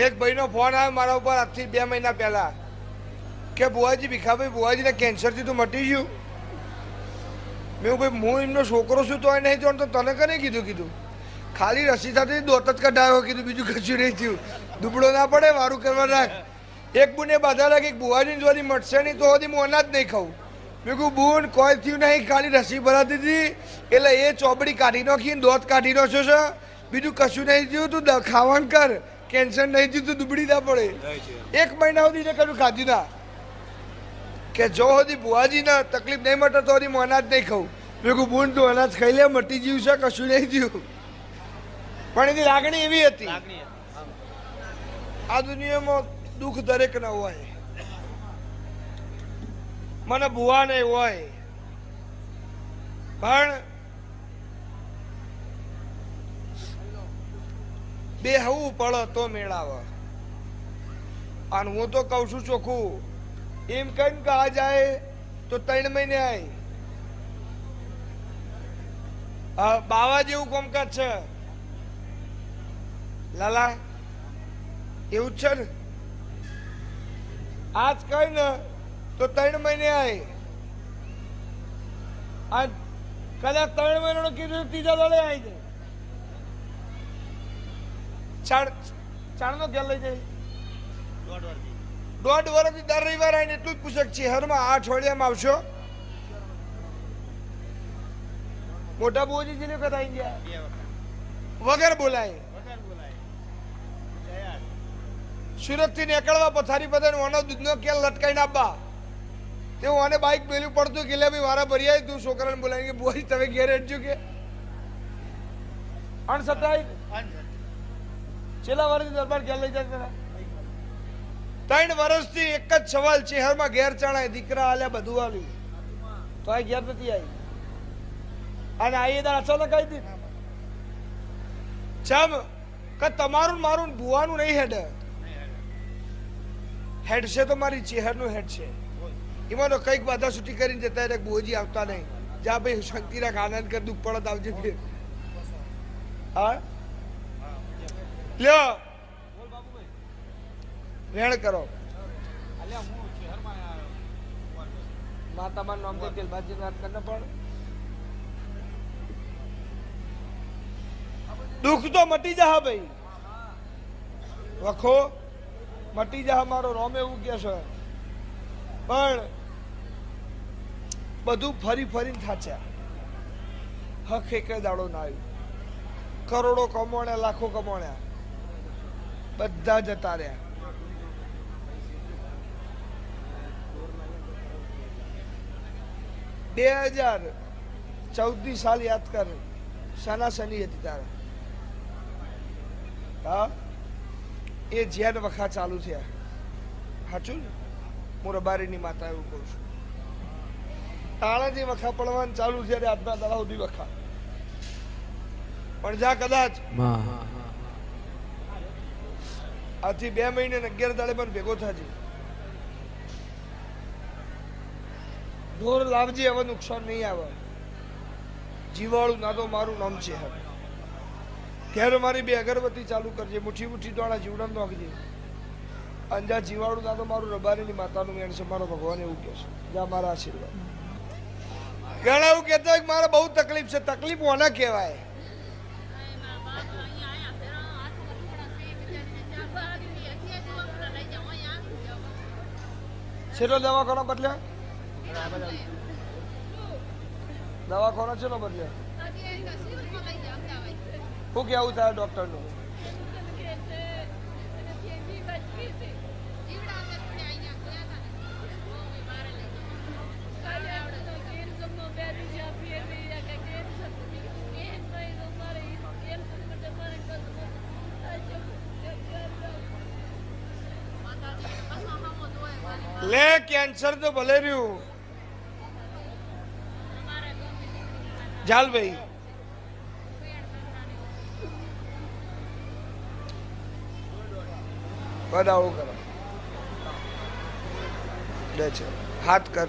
એક ભાઈનો ફોન આવ્યો મારા ઉપર આજથી 2 મહિના પહેલા કે બુવાજી ભીખાભાઈ બુવાજીને કેન્સરથી તો મટી ગયું. મેં ભાઈ હું એમનો છોકરો છું તો નહીં જોણ તો તને કને કીધું ખાલી રસી સાથે દોત જ કઢાયો કીધું બીજું કશું નહીં થયું. દુબળો ના પડે વારું કરવા રાખ. એક બુને બાધા લાગી બુવાજીને જોડી મટશે નહીં તો હજી હું અનાજ નહીં ખાઉં. મેં કહું બુન કોઈ થયું નહીં ખાલી રસી ભરાતી હતી એટલે એ ચોપડી કાઢી નાખીને દોત કાઢી નાખ્યો છે બીજું કશું નહીં થયું તું ખાવાનું કર કેન્સર નહીં થયું તું દુબળી ના પડે. 1 મહિના સુધી કશું ખાધું ના કે જો સુધી બુવાજીને તકલીફ નહીં મટે તો હજી હું અનાજ નહીં ખાઉં. મેં કહું બુન તું અનાજ ખાઈ લે મટી ગયું છે કશું નહીં થયું. પણ એની લાગણી એવી હતી. આ દુનિયામાં દુઃખ દરેક ના હોય. મને બુવા નહીં હોય પણ બે હવું પડે તો મેળાવે. અને હું તો કઉ છું ચોખ્ખું એમ કઈ કે આ જાય તો 3 મહિને આય બાવા જેવું કોમકાજ છે લાલા એવું જ છે ને. આજ કઈ ને તો 3 મહિને આય આજ કદાચ 3 મહિનાનો કીધું 3જા દોડે આવી જાય. ચાણનો ઘેર લઈ જાય 1.5 વર્ષથી દર રવિવાર આવીને એટલું જ પૂછે શહેરમાં 8 અઠવાડિયામાં આવશો. મોટા બુવાજી જેને વખત આવી ગયા વગર બોલાય. સુરત થી નીકળવા પથારી પથારી ઓનો દૂધનો કેલ લટકાઈને આપવા તે ઓને બાઈક પેલું પડતું કે લે ભાઈ વારા ભરી આવી તું છોકરાને બોલાવી કે બુવાજી તમે ઘેર હેડજો કે અણસતાઈ છેલ્લા વર્ષથી દરબાર ઘેર લઈ જાય. 3 વર્ષથી એક જ સવાલ શહેરમાં ઘેર ચણાય દીકરા આલ્યા બધું આલ્યું તો આ ઘેર નથી આવી. અને આ એ અચાનક આવી દીધી ચમ કે તમારું મારું ભુવાનું નહીં હેડ છે તો મારી ચહેરનું હેડ છે. એમાં તો કઈક બાધા છૂટી કરીને જતા રહે બુવાજી આવતા નહીં. જા ભાઈ શાંતિ રાખ આનંદ કર દુઃખ પડત આવજે ફેર. હા લ્યો રેણ કરો માતામાં નામ દે દિલબાજી વાત કરને પણ દુઃખ તો મટી જા ભાઈ વખો મટી જા મારો રોમ એવું કે છે પણ બધું ફરી ફરીને થાચ્યા. હક એક દાડો ના આવ્યું. કરોડો કમાણ્યા લાખો કમાણ્યા બધા જતા રહ્યા. બે 2014 સાલ યાદ કર સના શની હતી તારે હા એ જેન વખા ચાલુ થયા. સાચું ને હું રબારીની માતા એવું કહું છું. તાણાથી વખા પડવાનું ચાલુ છે આજના દાડા સુધી વખા પણ જા કદાચ આથી 2 મહિને 11 દાડે પણ ભેગો થાજે. ઢોર લાવજે હવે નુકસાન નહીં આવે. જીવાળું ના તો મારું નામ છે. ઘેર મારી 2 અગરબત્તી ચાલુ કરજે મુઠ્ઠી મુઠ્ઠી દોડા જીવડામ નાખજે. અંજા જીવાળું ના તો મારું રબારીની માતાનું મેણ છે મારો ભગવાન એવું કહે છે. જા મારા આશીર્વાદ. ઘણા એવું કહેતા હોય કે મારે બહુ તકલીફ છે. તકલીફ કોને કહેવાય? છેલ્લો દવાખાનો બદલ્યા દવાખાનો છેલ્લો બદલ્યા શું કેવું થાય ડોક્ટર નું? લે કેન્સર તો ભલે રહ્યું જાલ ભાઈ બધાવું કરો દે છે હાથ કર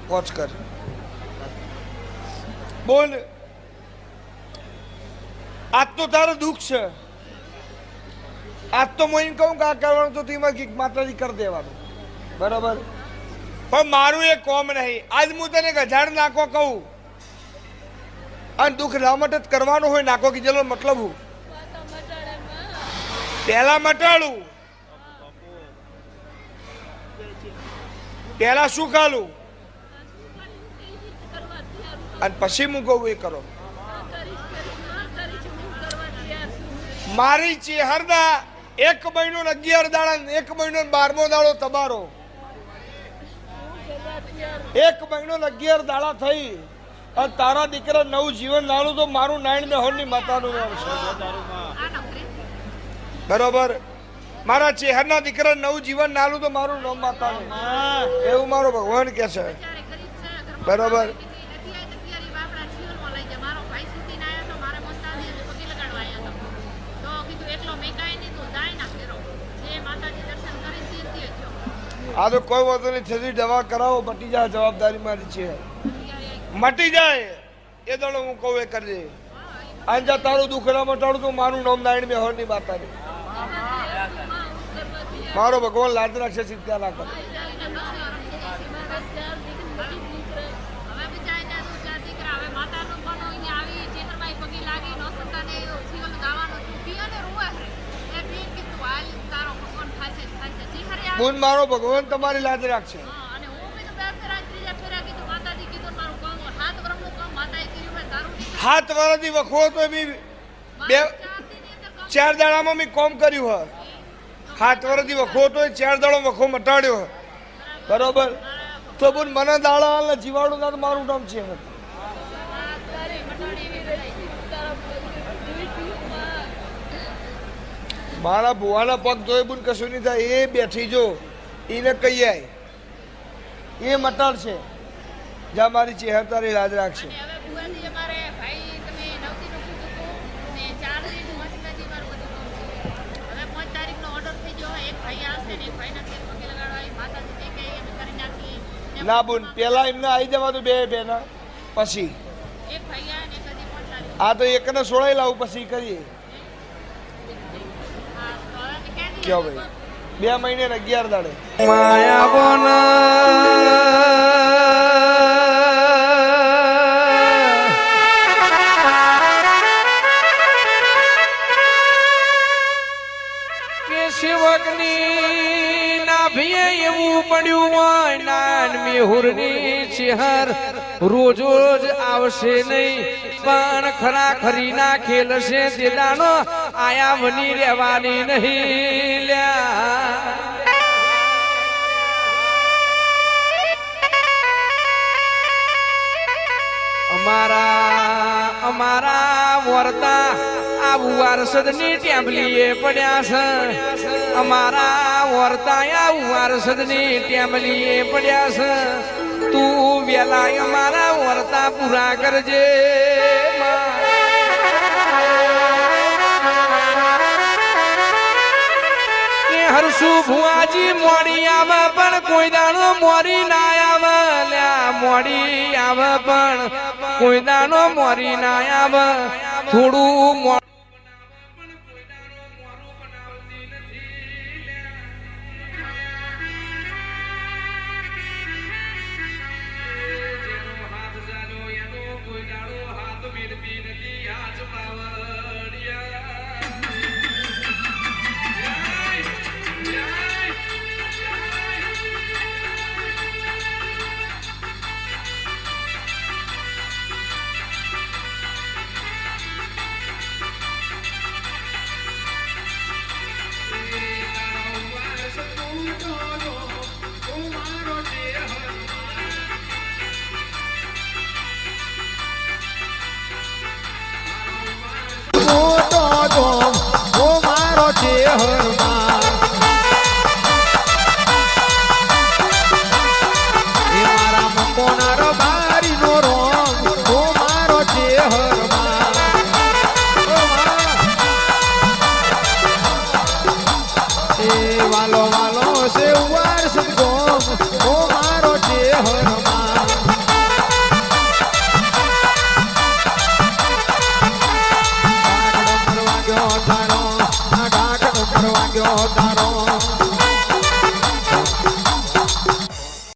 પોચ કર બોલ. આજ તો તારું દુઃખ છે. આજ તો હું એમ કહું કે આ કરવાનું તો તેમાં માતાજી કરી દેવાનું બરાબર, પણ મારું એ કોમ નહીં. આજ હું તને 1000 નાખો કહું અને દુઃખ રામટ જ કરવાનું હોય નાખો કીધેલો મતલબ હું પહેલા મટાડું, પહેલા શું ખાલું અને પછી હું કહું એ કરો. મારી ચેહરના 1 મહિનો 11 દાડા, 1 મહિનો 12મો દાડો તમારો, 1 મહિનો 11 દાડા થઈ અને તારા દીકરા નવું જીવન નાણું તો મારું નારાયણ મેહોરની માતાનું નામ છે બરોબર. મારા ચેહરના દીકરા નવું જીવન નાલું તો મારું નામ માતાનું, એવું મારો ભગવાન કે છે બરોબર. આ તો કોઈ વાંધો નહીં, થતી દવા કરાવો મટી જાય, જવાબદારી મારી છે, મટી જાય એ દડો હું કહું એ કરજે. આંજા તારું દુઃખ ના મટાડું તો મારું નામ નારાયણ મેહોરની માતાની, મારો ભગવાન લાજ રાખશે, ચિંતા ના કરે. બોન મારો ભગવાન તમારી લાજ રાખશે. હાથ વર્ષથી વખો તો બી 4 દાડામાં મેં કોમ કર્યું હોય, 7 વર્ષથી વખો તો 4 દાડો વખો મટાડ્યો હોય બરોબર. તો બોન મને દાડા જીવાડું ના મારું નામ છે. મારા ભુવાના પગ ધોઈ બુન કશું નહીં થાય, એ બેઠી જો એને કહી આય એ મટાડ છે, જ્યાં મારી ચેહર તારી લાજ રાખશે. ના બોન પેલા એમને આવી જવા તો બે બેના, પછી આ તો એકને સોળાઈ લાવું પછી કરીએ. ક્યો ભાઈ 2 મહિને 11 દાડે માયા બોન કે શિવકની નાભીએ એવું પડ્યું હોય નાન મેહુરની ચેહર રોજ રોજ આવશે નહીં, પણ ખરા ખરી ના ખેલ છે દેદાનો આયા વની રહેવાની નહીં લ્યા. અમારા વર્તા આવું વારસદની ટેમ્બલીએ પડ્યા છે, અમારા વર્તા આવું વારસદની ટેમ્બલીએ પડ્યા છે. તું વેલા અમારા વર્તા પૂરા કરજે. હરસુ ભુવાજી મોડી આવે પણ કોઈ દાણો મોરી ના આવે લ્યા, મોડી આવે પણ કોઈ દાણો મોરી ના આવે. થોડું Karwa પધારો